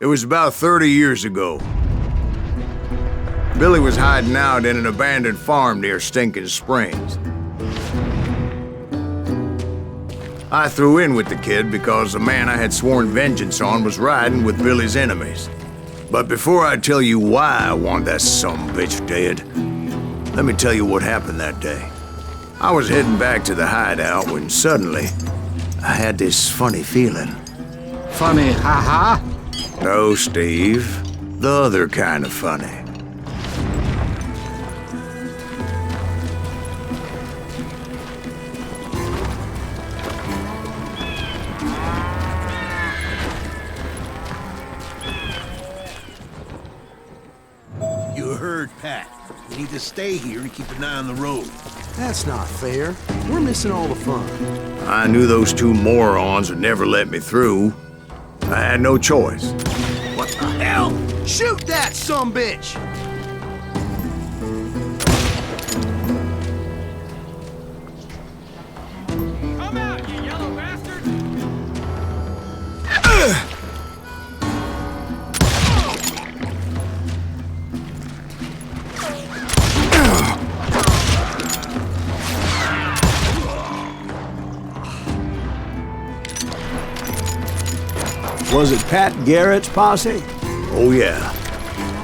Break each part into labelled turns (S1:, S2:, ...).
S1: It was about 30 years ago. Billy was hiding out in an abandoned farm near Stinking Springs. I threw in with the kid because the man I had sworn vengeance on was riding with Billy's enemies. But before I tell you why I want that sumbitch dead, let me tell you what happened that day. I was heading back to the hideout when suddenly I had this funny feeling.
S2: Funny, ha-ha?
S1: No, Steve. The other kind of funny.
S3: You heard Pat. We need to stay here and keep an eye on the road.
S4: That's not fair. We're missing all the fun.
S1: I knew those two morons would never let me through. I had no choice.
S3: What the hell?
S4: Shoot that sumbitch!
S5: Come out, you yellow bastard!
S4: Was it Pat Garrett's posse?
S1: Oh, yeah.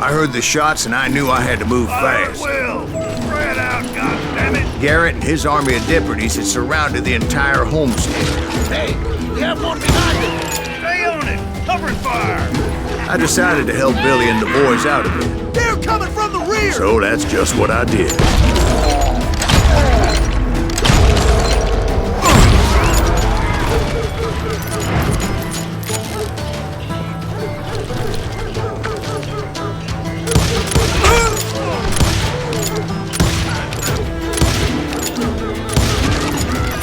S1: I heard the shots and I knew I had to move fast.
S3: Will! Spread out, goddammit!
S1: Garrett and his army of deputies had surrounded the entire homestead.
S3: Hey, we have one behind us! Stay on it! Covering fire!
S1: I decided to help Billy and the boys out of it.
S4: They're coming from the rear!
S1: So that's just what I did.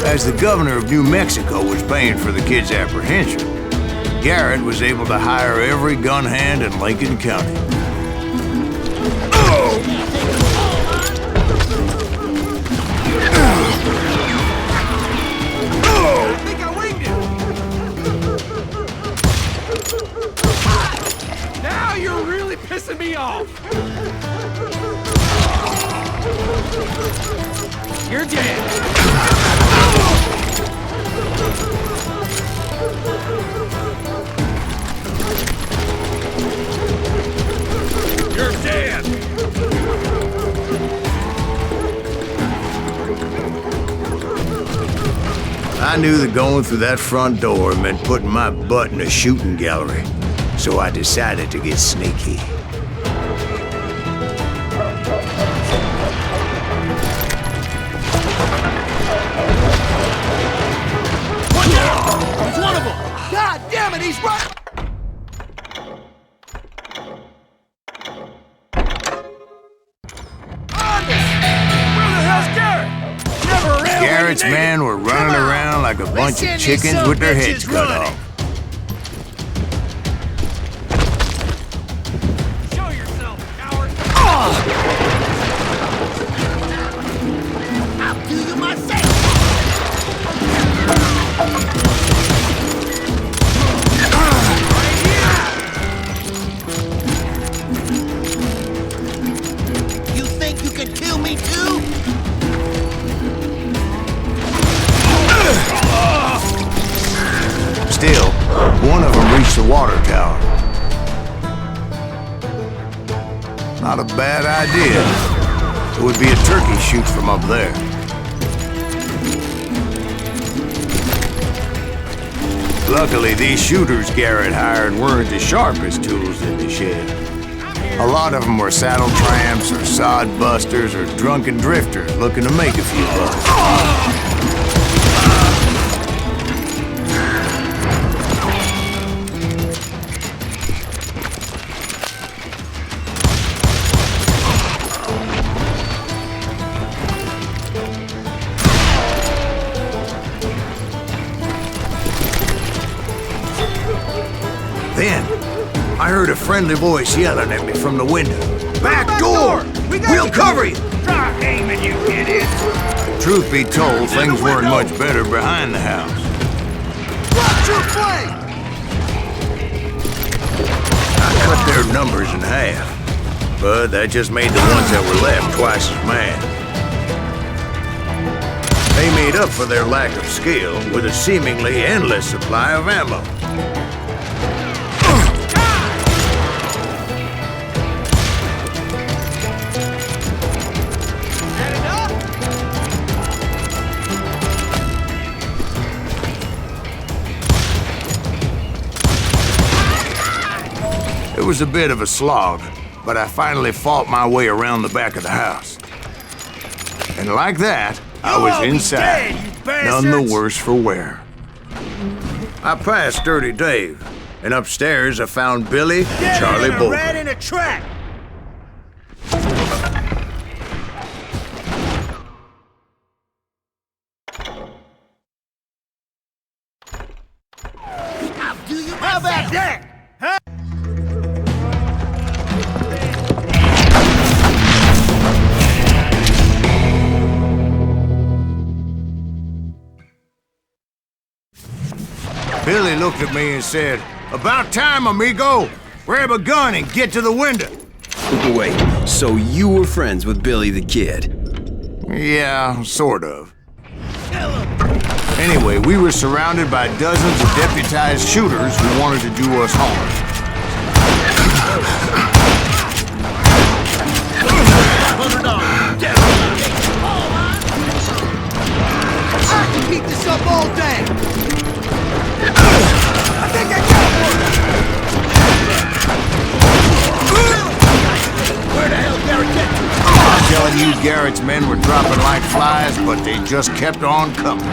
S1: As the governor of New Mexico was paying for the kid's apprehension, Garrett was able to hire every gun hand in Lincoln County.
S5: I think I winged it! Now you're really pissing me off! You're dead!
S3: You're dead!
S1: I knew that going through that front door meant putting my butt in a shooting gallery, so I decided to get sneaky.
S3: He's one of them!
S4: God damn it, he's right!
S1: Garrett's men were running around like a bunch of chickens with their heads cut off.
S5: Show yourself, coward!
S3: I'll do you myself! You think you can kill me too?
S1: Still, one of them reached the water tower. Not a bad idea. It would be a turkey shoot from up there. Luckily, these shooters Garrett hired weren't the sharpest tools in the shed. A lot of them were saddle tramps or sod busters or drunken drifters looking to make a few bucks. Then, I heard a friendly voice yelling at me from the window. Back door! We'll cover you!
S3: Try aiming, you idiot!
S1: Truth be told, things weren't much better behind the house.
S4: Watch your flank!
S1: their numbers in half. But that just made the ones that were left twice as mad. They made up for their lack of skill with a seemingly endless supply of ammo. It was a bit of a slog, but I finally fought my way around the back of the house. And like that, I was inside, none the worse for wear. I passed Dirty Dave, and upstairs I found Billy and Charlie Bolton.
S3: Rat in a trap! How about that? Huh?
S1: Billy looked at me and said, "About time, amigo! Grab a gun and get to the window."
S6: Wait, so you were friends with Billy the Kid?
S1: Yeah, sort of. Anyway, we were surrounded by dozens of deputized shooters who wanted to do us harm.
S3: I can keep this up all day! I think I got one! Where the hell Garrett get to?
S1: I'm telling you, Garrett's men were dropping like flies, but they just kept on coming.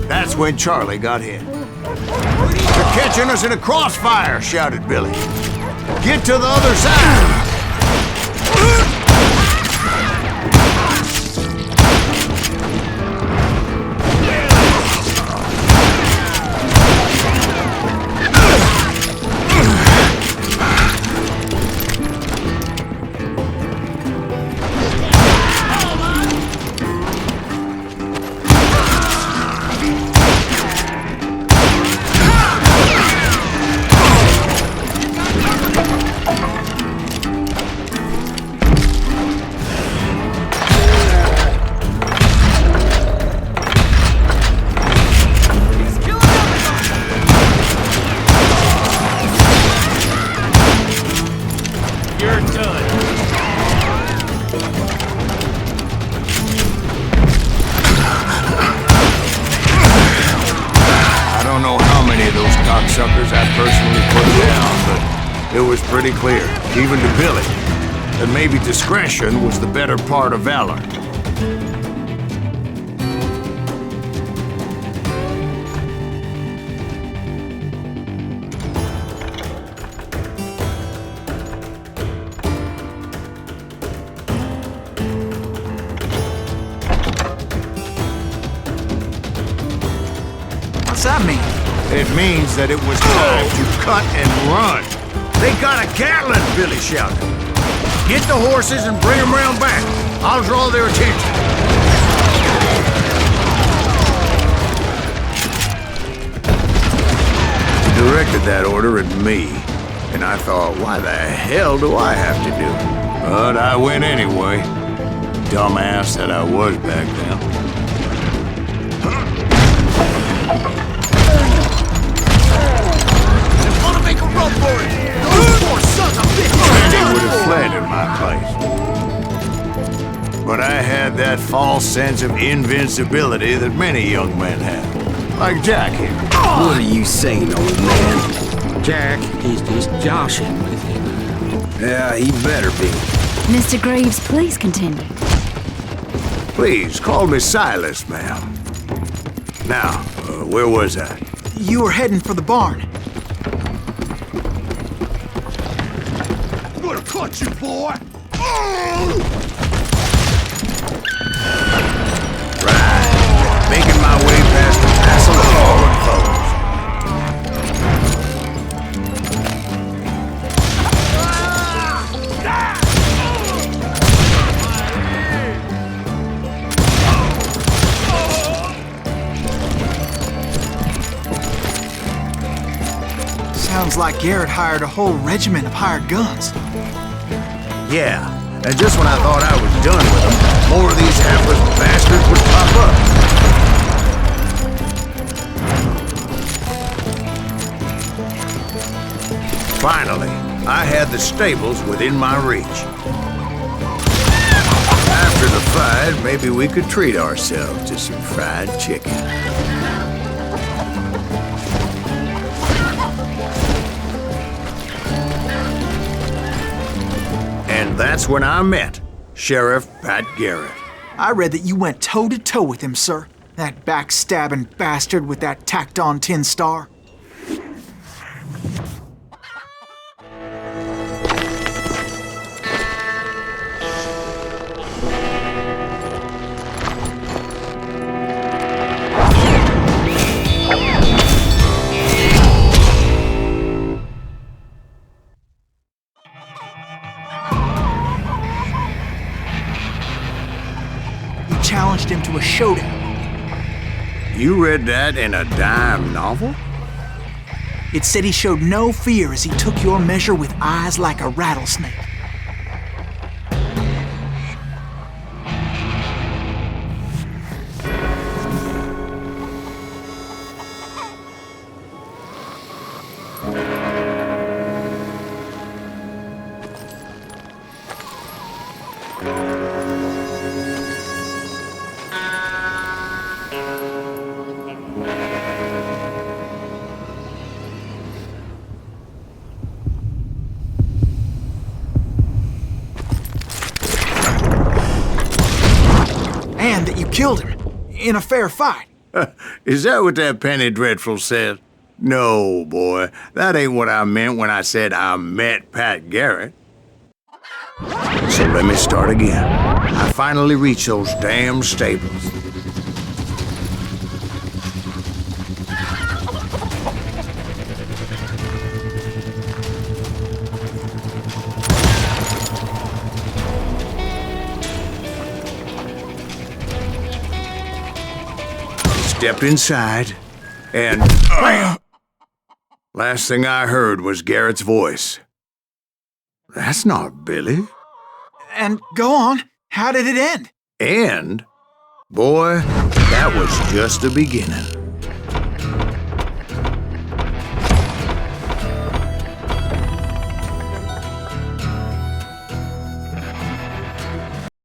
S1: That's when Charlie got hit. "They're catching us in a crossfire!" shouted Billy. "Get to the other side!"
S5: You're done.
S1: I don't know how many of those cocksuckers I personally put down, but it was pretty clear, even to Billy, that maybe discretion was the better part of valor.
S3: What's that mean?
S1: It means that it was time to cut and run. "They got a Gatling!" Billy shouted. "Get the horses and bring them round back. I'll draw their attention." He directed that order at me, and I thought, why the hell do I have to do it? But I went anyway. Dumbass that I was back then.
S3: Wanna make a run for it! Those poor sons of bitches!
S1: And he would have fled in my place. But I had that false sense of invincibility that many young men have. Like Jack here.
S6: What are you saying, old man?
S2: Jack, he's just joshing with you.
S6: Yeah, he better be.
S7: Mr. Graves, please continue.
S1: Please, call me Silas, ma'am. Now, where was I?
S3: You were heading for the barn. I'm gonna cut you, boy!
S1: Right. Making my way past the castle of fallen foes.
S8: Sounds like Garrett hired a whole regiment of hired guns.
S1: Yeah, and just when I thought I was done with them, more of these hapless bastards would pop up. Finally, I had the stables within my reach. After the fight, maybe we could treat ourselves to some fried chicken. And that's when I met Sheriff Pat Garrett.
S8: I read that you went toe-to-toe with him, sir. That backstabbing bastard with that tacked-on tin star. Challenged him to a showdown.
S1: You read that in a dime novel?
S8: It said he showed no fear as he took your measure with eyes like a rattlesnake. And that you killed him in a fair fight.
S1: Is that what that Penny Dreadful said? No, boy, that ain't what I meant when I said I met Pat Garrett. So let me start again. I finally reached those damn stables. Stepped inside, and last thing I heard was Garrett's voice. That's not Billy.
S8: And go on, how did it end?
S1: And, boy, that was just the beginning.